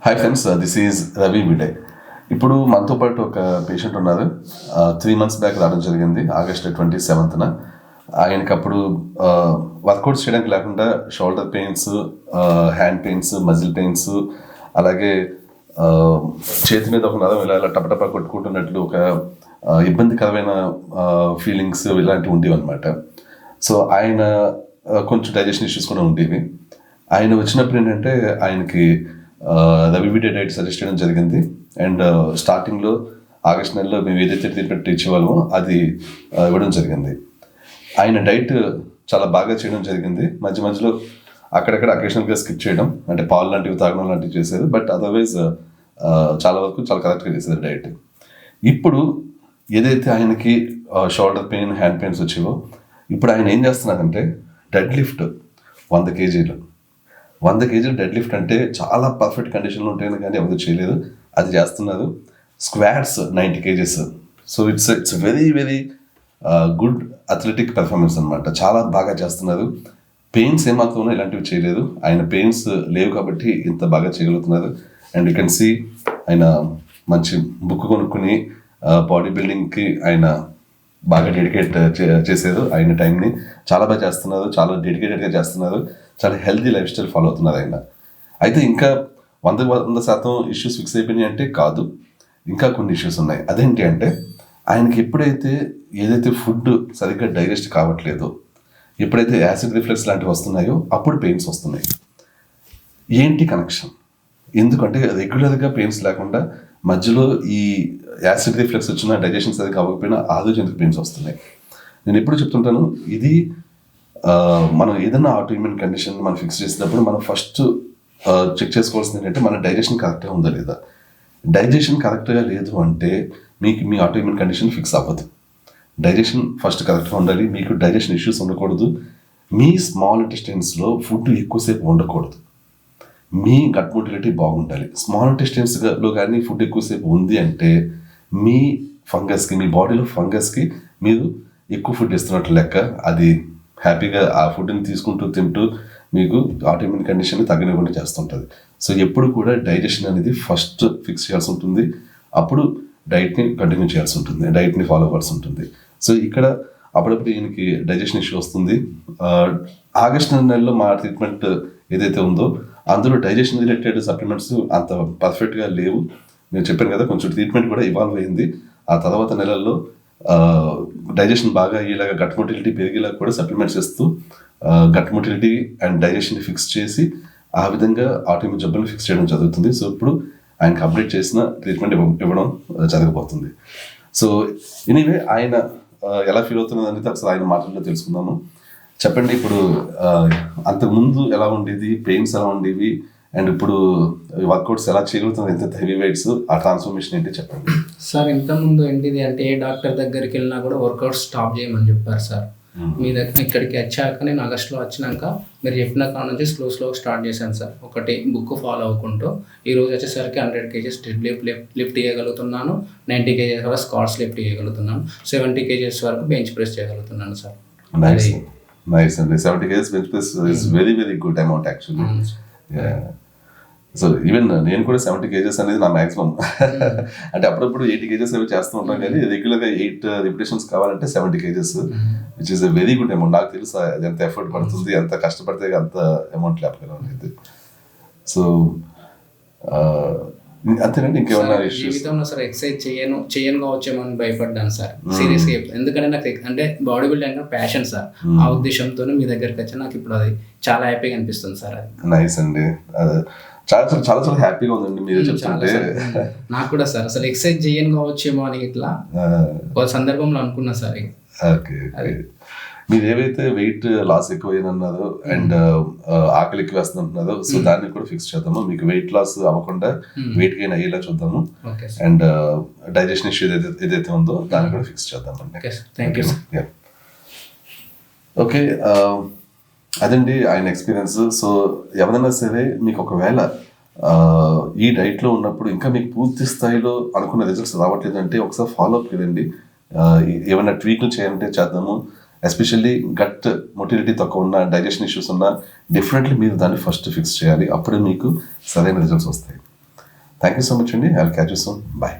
Hi friends, this is Ravi విడే. ఇప్పుడు మనతో పాటు ఒక పేషెంట్ ఉన్నారు. 3 months బ్యాక్ రావడం జరిగింది, August 27th. ఆయనకి అప్పుడు వర్కౌట్స్ చేయడానికి లేకుండా shoulder pains, hand pains, muscle pains, అలాగే చేతి మీద ఒక నరం ఇలా టపటప కొట్టుకుంటున్నట్లు ఒక ఇబ్బందికరమైన ఫీలింగ్స్ ఇలాంటివి ఉండేవి అనమాట. సో ఆయన కొంచెం డైజెషన్ ఇష్యూస్ కూడా ఉండేవి. ఆయన వచ్చినప్పుడు ఏంటంటే ఆయనకి రవి విడే డైట్ సజెస్ట్ చేయడం జరిగింది. అండ్ స్టార్టింగ్లో ఆగస్ట్ నెలలో మేము ఏదైతే ట్రీట్మెంట్ ఇచ్చేవాళ్ళమో అది ఇవ్వడం జరిగింది. ఆయన డైట్ చాలా బాగా చేయడం జరిగింది. మధ్య మధ్యలో అక్కడక్కడ అకేషనల్గా స్కిప్ చేయడం, అంటే పాలు లాంటివి తాగడం లాంటివి చేసేది. బట్ అదర్వైజ్ చాలా వరకు చాలా కరెక్ట్గా చేసేది డైట్. ఇప్పుడు ఏదైతే ఆయనకి షోల్డర్ పెయిన్, హ్యాండ్ పెయిన్స్ వచ్చేవో, ఇప్పుడు ఆయన ఏం చేస్తున్నారంటే dead lift 100 kg. 100 kg dead lift అంటే చాలా పర్ఫెక్ట్ కండిషన్లో ఉంటాయని కానీ ఎవరు చేయలేదు, అది చేస్తున్నారు. Squats 90 kg. So it's very very good athletic performance అనమాట. చాలా బాగా చేస్తున్నారు. పెయిన్స్ ఏమాత్రం ఇలాంటివి చేయలేదు. ఆయన పెయిన్స్ లేవు కాబట్టి ఇంత బాగా చేయగలుగుతున్నారు. అండ్ యూ కెన్ సీ ఆయన మంచి బుక్ కొనుక్కుని బాడీ బిల్డింగ్కి ఆయన బాగా డెడికేట్ చేశారు. ఆయన టైంని చాలా బాగా చేస్తున్నారు, చాలా డెడికేటెడ్గా చేస్తున్నారు, చాలా హెల్తీ లైఫ్ స్టైల్ ఫాలో అవుతున్నారు ఆయన. అయితే ఇంకా 100% ఇష్యూస్ ఫిక్స్ అయిపోయినాయి అంటే కాదు, ఇంకా కొన్ని ఇష్యూస్ ఉన్నాయి. అదేంటి అంటే ఆయనకి ఎప్పుడైతే ఏదైతే ఫుడ్ సరిగ్గా డైజెస్ట్ కావట్లేదో, ఎప్పుడైతే యాసిడ్ రిఫ్లెక్స్ లాంటివి వస్తున్నాయో అప్పుడు పెయిన్స్ వస్తున్నాయి. ఏంటి కనెక్షన్? ఎందుకంటే రెగ్యులర్గా పెయిన్స్ లేకుండా మధ్యలో ఈ యాసిడ్ రిఫ్లెక్స్ వచ్చిన, డైజెషన్ సరిగ్గా అవ్వకపోయినా ఆలోచనకు పెయిన్స్ వస్తున్నాయి. నేను ఎప్పుడు చెప్తుంటాను, ఇది మనం ఏదైనా ఆటోఇమ్యూన్ కండిషన్ మనం ఫిక్స్ చేసినప్పుడు మనం ఫస్ట్ చెక్ చేసుకోవాల్సింది ఏంటంటే మన డైజెషన్ కరెక్ట్గా ఉందా లేదా. డైజెషన్ కరెక్ట్గా లేదు అంటే మీకు మీ ఆటోఇమ్యూన్ కండిషన్ ఫిక్స్ అవ్వదు. డైజెషన్ ఫస్ట్ కరెక్ట్గా ఉండాలి. మీకు డైజెషన్ ఇష్యూస్ ఉండకూడదు. మీ స్మాల్ ఇంటెస్టైన్స్లో ఫుడ్ ఎక్కువసేపు ఉండకూడదు. మీ గట్ మొటిలిటీ బాగుండాలి. స్మాల్ ఇంటెస్టైన్స్లో కానీ ఫుడ్ ఎక్కువసేపు ఉంది అంటే మీ ఫంగస్కి, మీ బాడీలో ఫంగస్కి మీరు ఎక్కువ ఫుడ్ ఇస్తున్నట్లు లెక్క. అది హ్యాపీగా ఆ ఫుడ్ని తీసుకుంటూ తింటూ మీకు ఆటోఇమ్యూన్ కండిషన్ తగ్గనివ్వకుండా చేస్తుంటుంది. సో ఎప్పుడు కూడా డైజెషన్ అనేది ఫస్ట్ ఫిక్స్ చేయాల్సి ఉంటుంది. అప్పుడు డైట్ని కంటిన్యూ చేయాల్సి ఉంటుంది, డైట్ని ఫాలో అవ్వాల్సి ఉంటుంది. సో ఇక్కడ అప్పుడప్పుడు ఈయనకి డైజెషన్ ఇష్యూ వస్తుంది. ఆగస్ట్ నెలలో మా ట్రీట్మెంట్ ఏదైతే ఉందో అందులో డైజెషన్ రిలేటెడ్ సప్లిమెంట్స్ అంత పర్ఫెక్ట్గా లేవు. నేను చెప్పాను కదా, కొంచెం ట్రీట్మెంట్ కూడా ఇవాల్వ్ అయింది. ఆ తర్వాత నెలల్లో డైజెషన్ బాగా అయ్యేలాగా, గట్ మొటిలిటీ పెరిగేలాగా కూడా సప్లిమెంట్స్ ఇస్తూ gut motility and digestion fix చేసి ఆ విధంగా ఆటోఇమ్యూన్ జబ్బులను ఫిక్స్ చేయడం జరుగుతుంది. సో ఇప్పుడు ఆయనకు అప్డేట్ చేసిన ట్రీట్మెంట్ ఇవ్వడం జరగబోతుంది. సో ఎనీవే ఆయన ఎలా ఫీల్ అవుతున్నది అనేది ఒకసారి ఆయన మాటల్లో తెలుసుకుందాము. చెప్పండి, ఇప్పుడు అంతకుముందు ఎలా ఉండేది, పెయిన్స్ ఎలా ఉండేవి, అండ్ ఇప్పుడు వర్కౌట్స్ ఎలా చేయగలుగుతున్నారు, ఎంత హెవీ వెయిట్స్, ఆ ట్రాన్స్ఫర్మేషన్ ఏంటి చెప్పండి. సార్ ఇంతకుముందు ఏంటిది అంటే ఏ డాక్టర్ దగ్గరికి వెళ్ళినా కూడా వర్కౌట్ స్టాప్ చేయమని చెప్పారు సార్. మీ దగ్గర ఇక్కడికి వచ్చాక నేను ఆగస్ట్లో వచ్చినాక మీరు చెప్పిన కాడ నుంచి స్లో స్టార్ట్ చేశాను సార్. ఒకటి బుక్ ఫాలో అవ్వకుంటూ ఈరోజు వచ్చేసరికి 100 kgs లిఫ్ట్ చేయగలుగుతున్నాను, 90 kgs వరకు స్క్వాట్స్ లిఫ్ట్ చేయగలుగుతున్నాను, 70 kgs వరకు బెంచ్ ప్రెస్ చేయగలుగుతున్నాను సార్. నైస్ అండి. 70 kgs bench press is very very good amount actually. So even నేను కూడా 70 kgs అనేది నా మ్యాక్సిమం. అంటే అప్పుడప్పుడు 80 kgs అవి చేస్తూ ఉంటాం, కానీ రెగ్యులర్గా 8 రిపిటేషన్స్ కావాలంటే 70 kgs, which is a very good amount. నాకు తెలుసు అది ఎంత ఎఫర్ట్ పడుతుంది, ఎంత కష్టపడితే అంత అమౌంట్ లేకపోయినా అనేది. సో అంతేనండి. ఇంకేమన్నా జీవితంలో సార్ ఎక్సర్సైజ్ చేయను కావచ్చేమో అని భయపడ్డాను సార్, సీరియస్గా. ఎందుకంటే నాకు అంటే బాడీ బిల్డింగ్ ప్యాషన్ సార్. ఆ ఉద్దేశంతో మీ దగ్గరికి వచ్చి నాకు ఇప్పుడు అది చాలా హ్యాపీగా అనిపిస్తుంది సార్. అది నైస్ అండి. చాలా చాలా చాలా హ్యాపీగా ఉందండి మీరు చెప్తుంటే. నాకు కూడా సార్ అసలు ఎక్సర్సైజ్ చేయను కావచ్చేమో అని ఇట్లా ఒక సందర్భంలో అనుకున్నా సార్. ఓకే, మీరు ఏవైతే వెయిట్ లాస్ ఎక్కువైనన్నారో అండ్ ఆకలి ఎక్కువ వేస్తున్నట్టున్నారో, సో దాన్ని కూడా ఫిక్స్ చేద్దాము. మీకు వెయిట్ లాస్ అవ్వకుండా వెయిట్ గెయిన్ అయ్యేలా చూద్దాము. అండ్ డైజెషన్ ఇష్యూ ఏదైతే ఉందో దాన్ని కూడా ఫిక్స్ చేద్దామండి. ఓకే, అదండి ఆయన ఎక్స్పీరియన్స్. సో ఎవరైనా సరే మీకు ఒకవేళ ఈ డైట్లో ఉన్నప్పుడు ఇంకా మీకు పూర్తి స్థాయిలో అనుకున్న రిజల్ట్స్ రావట్లేదు అంటే ఒకసారి ఫాలో అప్ కదండి. ఏమైనా ట్వీట్లు చేయాలంటే చేద్దాము. ఎస్పెషల్లీ గట్ మొటిలిటీ తక్కువ ఉన్న, డైజెషన్ ఇష్యూస్ ఉన్నా డెఫినెట్లీ మీరు దాన్ని ఫస్ట్ ఫిక్స్ చేయాలి. అప్పుడే మీకు సరైన రిజల్ట్స్ వస్తాయి. థ్యాంక్ యూ సో మచ్ అండి. I will catch you soon. Bye.